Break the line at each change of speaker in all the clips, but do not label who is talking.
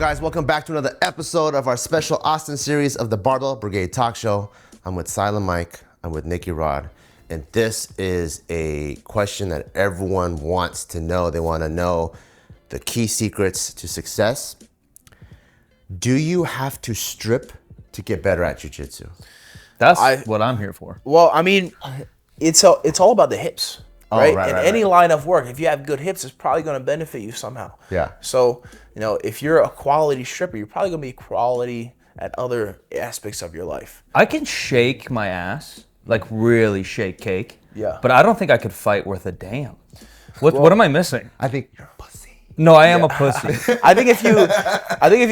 guys? Welcome back to another episode of our special Austin series of the Barbell Brigade Talk Show. I'm with Silent Mike. I'm with Nicky Rod. And this is a question that everyone wants to know. They want to know the key secrets to success. Do you have to strip to get better at jiu-jitsu?
That's what I'm here for.
Well, I mean, it's all about the hips, right? In any line of work, if you have good hips, it's probably going to benefit you somehow.
Yeah.
So, if you're a quality stripper, you're probably going to be quality at other aspects of your life.
I can shake my ass, like really shake cake.
Yeah.
But I don't think I could fight worth a damn. What am I missing?
I think you're a pussy.
No, I am a pussy.
I think if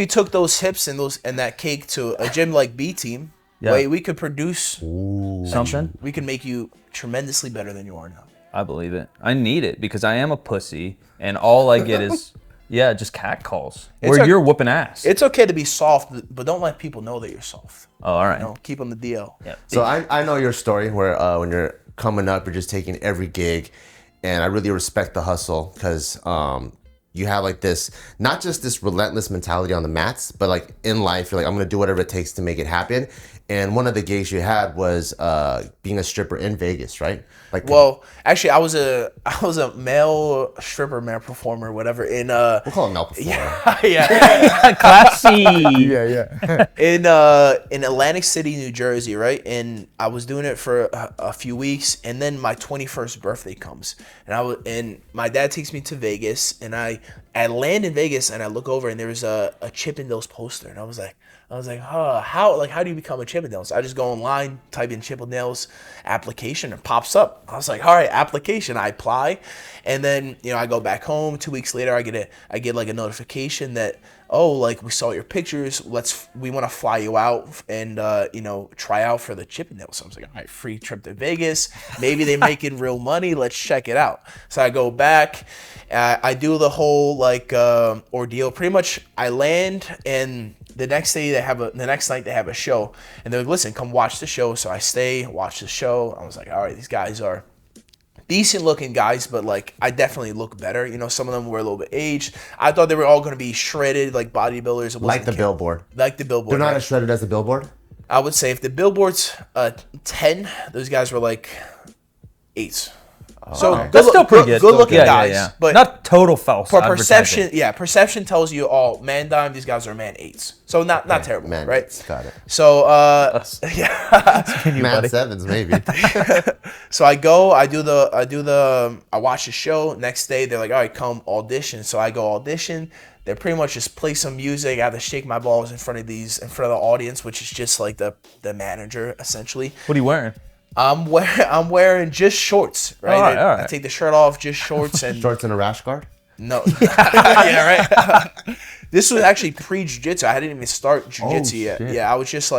you took those hips and that cake to a gym like B Team, we could produce
something.
We could make you tremendously better than you are now.
I believe it. I need it because I am a pussy, and all I get is just cat calls where you're whooping ass.
It's okay to be soft, but don't let people know that you're soft.
Oh, all right.
Keep on the DL.
Yeah.
So I know your story where when you're coming up, you're just taking every gig, and I really respect the hustle because you have like this, not just this relentless mentality on the mats, but like in life, you're like, I'm gonna do whatever it takes to make it happen. And one of the gigs you had was being a stripper in Vegas, right?
Well, actually, I was a male stripper, male performer, whatever. We'll
call it male performer.
Yeah.
Classy.
Yeah.
In Atlantic City, New Jersey, right? And I was doing it for a few weeks, and then my 21st birthday comes, and my dad takes me to Vegas, and I land in Vegas, and I look over, and there's a Chippendales poster, and I was like, how do you become a Chippendales? I just go online, type in Chippendales application, and it pops up. I was like, all right, application. I apply, and then I go back home. 2 weeks later, I get like a notification that, we saw your pictures. We want to fly you out and try out for the Chippendales. So I was like, all right, free trip to Vegas. Maybe they're making real money. Let's check it out. So I go back. I do the whole ordeal. Pretty much, I land, and the next night they have a show, and they're like, listen, come watch the show. So I stay, watch the show. I was like, all right, these guys are decent looking guys, but I definitely look better. Some of them were a little bit aged. I thought they were all going to be shredded like bodybuilders.
Like the Billboard.
Like the Billboard.
They're not as shredded as the Billboard?
I would say if the Billboard's 10, those guys were like 8s. So
that's still pretty good.
Good looking guys, but
not total false.
For perception, perception tells you, man dime, these guys are man 8s. So not terrible, man, right?
8s, got it.
So
man 7s maybe.
So I watch the show. Next day they're like, all right, come audition. So I go audition. They pretty much just play some music. I have to shake my balls in front of the audience, which is just like the manager essentially.
What are you wearing?
I'm wearing just shorts, right?
All right.
I take the shirt off, just shorts and
shorts and a rash guard.
No, yeah, right. This was actually pre-jiu-jitsu. I didn't even start jiu-jitsu yet.
Shit.
Yeah, I was just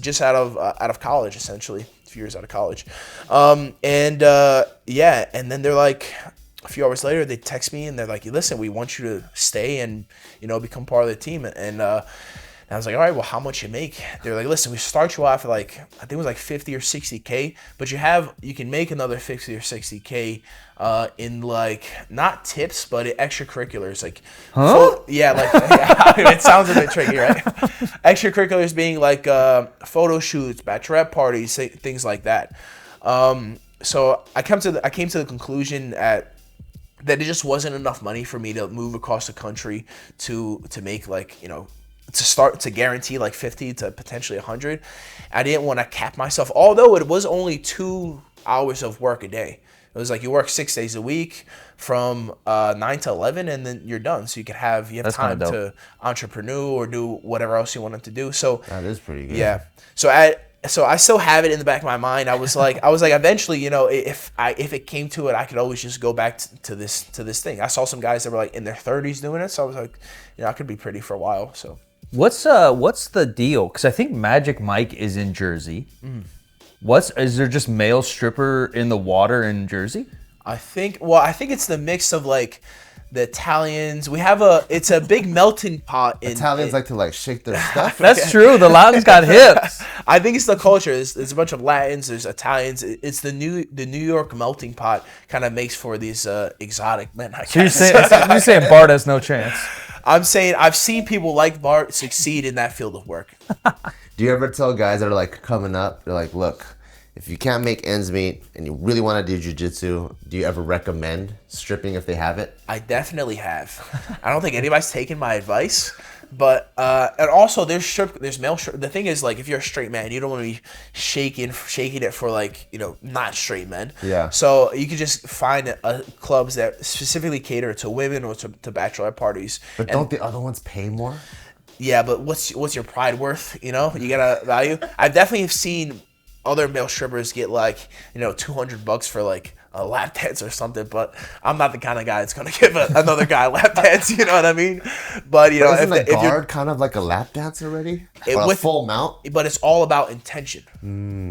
just out of college essentially, a few years out of college, and then they're like, a few hours later they text me and they're like, listen, we want you to stay and become part of the team, and I was like, all right, well, how much you make? They're like, listen, we start you off at I think it was 50 or 60K, but you can make another 50 or 60K in not tips, but extracurriculars. It sounds a bit tricky, right? Extracurriculars being photo shoots, bachelorette parties, things like that. So I came to the conclusion that it just wasn't enough money for me to move across the country to make to guarantee 50 to potentially 100. I didn't want to cap myself, although it was only 2 hours of work a day. It was you work 6 days a week from 9 to 11, and then you're done. So you have
That's
time to entrepreneur or do whatever else you wanted to do. So
that is pretty good.
Yeah. So I still have it in the back of my mind. I was like, eventually, if it came to it, I could always just go back to this thing. I saw some guys that were in their 30s doing it, so I was like, I could be pretty for a while. So.
What's the deal? Because I think Magic Mike is in Jersey. Is there just male stripper in the water in Jersey?
I think it's the mix of the Italians. It's a big melting pot.
Italians like to shake their stuff.
That's true. The Latins got hips.
I think it's the culture. There's a bunch of Latins. There's Italians. It's the New York melting pot kind of makes for these exotic men.
So you're saying Bart has no chance?
I'm saying I've seen people like Bart succeed in that field of work.
Do you ever tell guys that are like coming up, they're like, look, if you can't make ends meet and you really want to do jiu-jitsu, do you ever recommend stripping if they have it?
I definitely have. I don't think anybody's taken my advice, but and also there's male strip. The thing is, like, if you're a straight man, you don't want to be shaking it for, like, you know, not straight men.
Yeah.
So you could just find clubs that specifically cater to women or to bachelorette parties.
But don't the other ones pay more?
Yeah, but what's your pride worth? You know, you gotta value. I definitely have seen other male strippers get, like, you know, $200 for, like, a lap dance or something, but I'm not the kind of guy that's gonna give another guy a lap dance. You know what I mean? But you know,
isn't
if
the guard kind of like a lap dance already? With full mount?
But it's all about intention,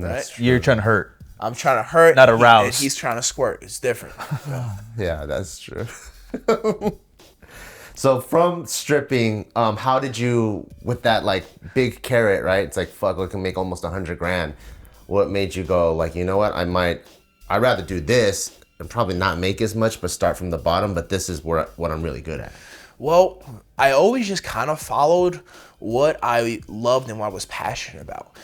right?
You're trying to hurt.
I'm trying to hurt,
not arouse.
and he's trying to squirt. It's different.
Yeah, that's true. So from stripping, how did you, with that like big carrot, right? It's like, fuck, we can make almost 100 grand. What made you go like, you know what, I'd rather do this and probably not make as much, but start from the bottom, but this is what I'm really good at?
Well, I always just kind of followed what I loved and what I was passionate about.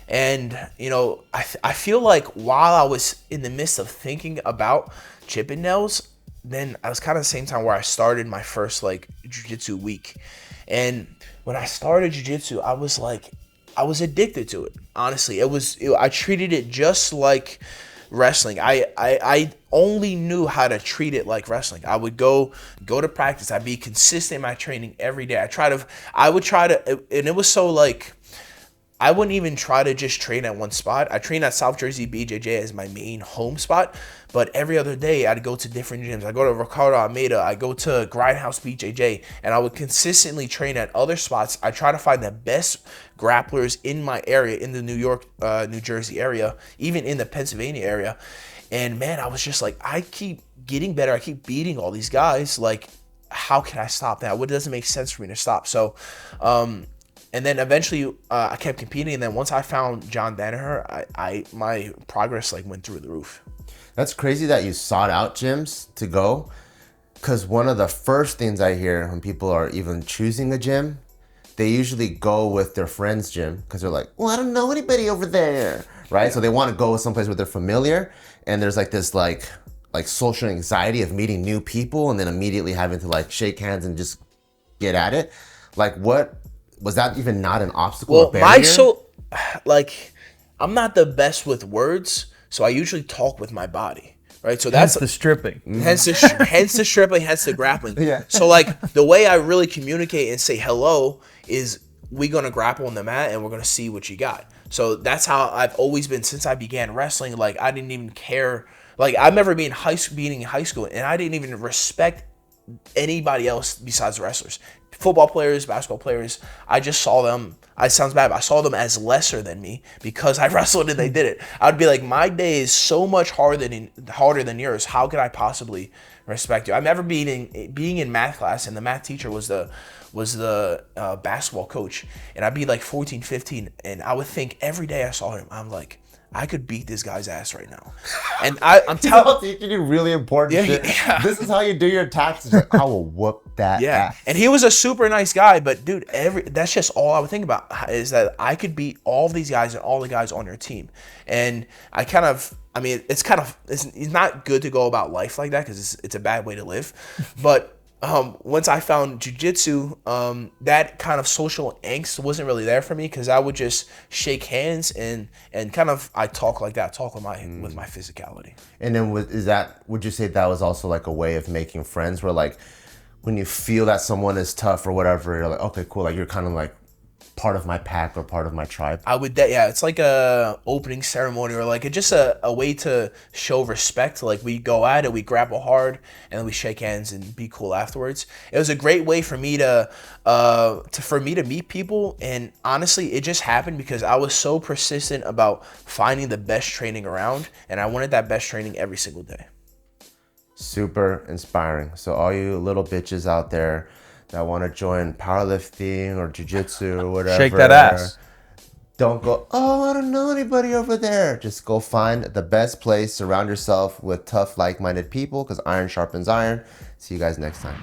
And, you know, I feel like while I was in the midst of thinking about chipping nails, then I was kind of the same time where I started my first, like, jiu-jitsu week. And when I started jiu-jitsu, I was addicted to it. Honestly, I treated it just like wrestling. I only knew how to treat it like wrestling. I would go to practice. I'd be consistent in my training every day. I would try to, and it was so, like, I wouldn't even try to just train at one spot. I trained at South Jersey BJJ as my main home spot, but every other day I'd go to different gyms. I'd go to Ricardo Almeida, I'd go to Grindhouse BJJ, and I would consistently train at other spots. I try to find the best grapplers in my area, in the New York, New Jersey area, even in the Pennsylvania area. And man, I was just like, I keep getting better. I keep beating all these guys. Like, how can I stop that? What doesn't make sense for me to stop? So, and then eventually I kept competing. And then once I found John Danaher, my progress, like, went through the roof.
That's crazy that you sought out gyms to go, because one of the first things I hear when people are even choosing a gym, they usually go with their friend's gym because they're like, well, I don't know anybody over there, right? Yeah. So they want to go with someplace where they're familiar, and there's like this like social anxiety of meeting new people and then immediately having to like shake hands and just get at it. Like, what was that even not an obstacle?
Well, I'm not the best with words, so I usually talk with my body, right? So that's
the stripping.
Hence the stripping, hence the grappling.
Yeah.
So, like, the way I really communicate and say hello is we're gonna grapple on the mat and we're gonna see what you got. So that's how I've always been since I began wrestling. Like, I didn't even care. Like, I remember being in high school, and I didn't even respect anybody else besides wrestlers. Football players, basketball players, I just saw them. It sounds bad, but I saw them as lesser than me because I wrestled and they did it. I'd be like, my day is so much harder than yours. How could I possibly respect you? I remember being in math class, and the math teacher was the basketball coach, and I'd be like 14, 15, and I would think every day I saw him, I'm like, I could beat this guy's ass right now. And I'm telling
you, do really important shit. Yeah. This is how you do your taxes. Like, I will whoop that ass.
And he was a super nice guy, but dude, that's just all I would think about, is that I could beat all these guys and all the guys on your team. And it's not good to go about life like that, because it's a bad way to live. But once I found jiu-jitsu, that kind of social angst wasn't really there for me, because I would just shake hands and kind of, I talk like that, talk with my physicality.
And then would you say that was also like a way of making friends, where like when you feel that someone is tough or whatever, you're like, okay, cool, like you're kind of like part of my pack or part of my tribe?
It's like a opening ceremony, or like just a way to show respect. Like, we go at it, we grapple hard, and then we shake hands and be cool afterwards. It was a great way for me to meet people, and honestly, it just happened because I was so persistent about finding the best training around, and I wanted that best training every single day.
Super inspiring. So all you little bitches out there that want to join powerlifting or jiu-jitsu or whatever,
shake that ass.
Don't go, oh, I don't know anybody over there. Just go find the best place. Surround yourself with tough, like-minded people, because iron sharpens iron. See you guys next time.